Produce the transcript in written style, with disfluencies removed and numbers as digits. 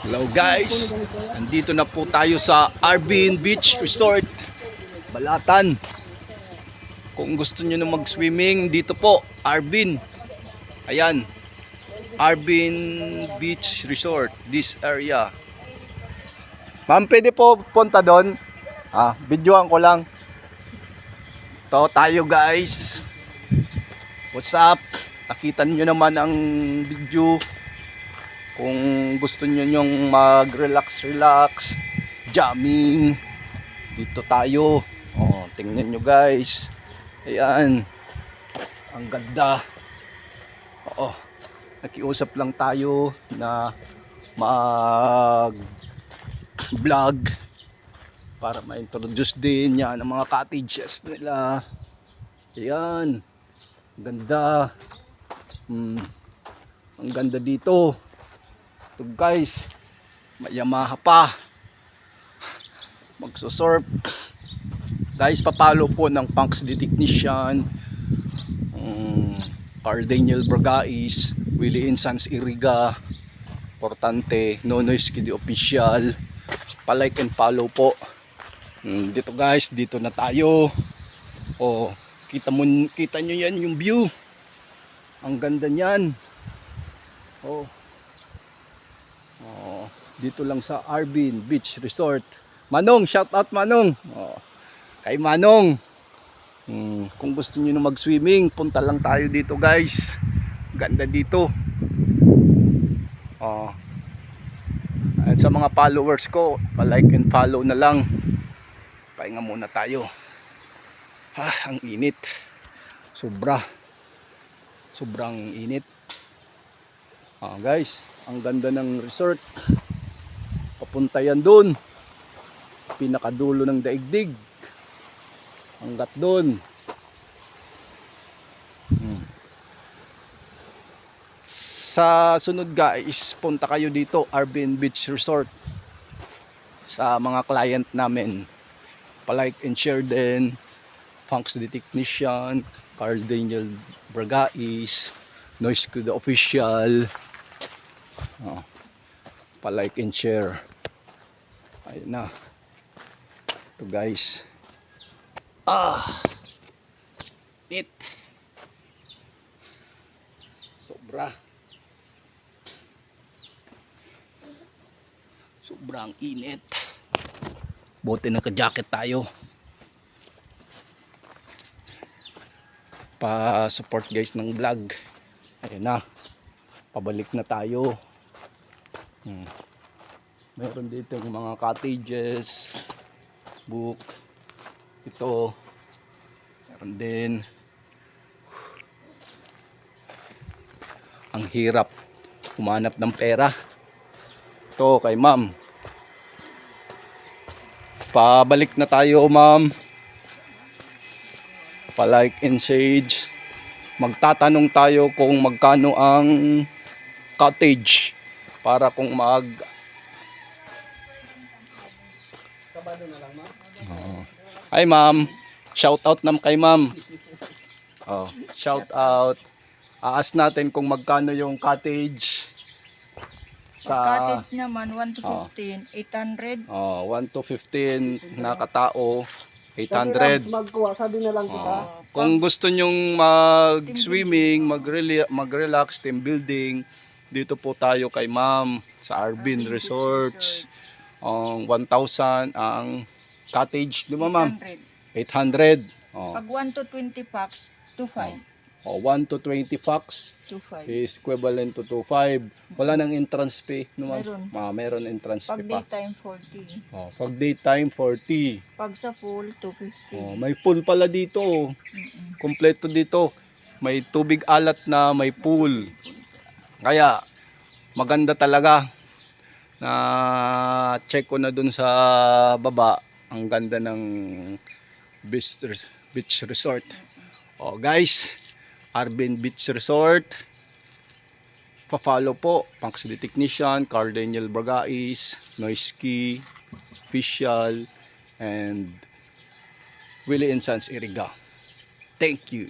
Hello guys, andito na po tayo sa Arbin Beach Resort, Balatan. Kung gusto nyo na mag-swimming, dito po, Arbin. Ayan, Arbin Beach Resort, this area. Ma'am, pwede po punta doon? Videoan ko lang. Ito tayo guys. What's up? Nakita nyo naman ang video. Kung gusto nyo nyong mag-relax, jamming, dito tayo. Tingnan nyo guys. Ayan. Ang ganda. Nakiusap lang tayo na mag-vlog para ma-introduce din yan ang mga cottages nila. Ayan. Ang ganda. Ang ganda dito. Ito guys, may Yamaha pa, magsusurf guys. Papalo po ng Punks the Technician, Carl Daniel Bragais, Willie Insans Iriga, importante, Nonoy Skiddy Official. Pa-like and follow po. Dito guys, dito na tayo. Kita nyo yan yung view, ang ganda nyan. Dito lang sa Arbin Beach Resort. Manong, shout out Manong. Kay Manong. Kung gusto niyo na mag-swimming, punta lang tayo dito guys. Ganda dito. At sa mga followers ko, pa-like and follow na lang. Pahinga muna tayo. Ang init. Sobrang init. Guys, ang ganda ng resort. Papunta yan dun sa pinakadulo ng daigdig, hanggat dun. Sa sunod guys, punta kayo dito, Arbin Beach Resort. Sa mga client namin, pa-like and share din. Punks the Technician, Carl Daniel Bragais, Noise the Official. Pa-like and share. Ayun na. Ito guys. Init. Sobrang init. Buti naka-jacket tayo. Pa-support guys ng vlog. Ayun na. Pabalik na tayo. Meron dito yung mga cottages, book. Ito meron din. Ang hirap humanap ng pera. Ito kay ma'am. Pabalik na tayo ma'am. Pa-like and share. Magtatanong tayo kung magkano ang cottage para kung kabado na lang ma'am. Hi ma'am. Shout out nam kay ma'am. Shout out. Aas natin kung magkano yung cottage. Sa cottage naman 1 to 15, 800. 1 to 15 na katao, 800. Sabi na lang kita. Kung gusto nyong mag-swimming, mag-relax, team building, dito po tayo kay ma'am sa Arbin Resorts. 1,000 ang cottage, di ba ma'am? 800. Pag 1 to 20 packs, 2,500. 1 to 20 packs 2,500. is equivalent to 2,500. Wala nang entrance fee, no ma'am? Meron. Meron entrance Pag fee pa. daytime, 40. Pag daytime, 40. Pag sa full, 250. May pool pala dito. Kompleto dito. May tubig alat na, may pool. Kaya maganda talaga. Na check ko na dun sa baba. Ang ganda ng beach resort. Guys, Arbin Beach Resort. Pa-follow po Punks the Technician, Carl Daniel Bragais, Noisky Official, and Willie Insans Iriga. Thank you.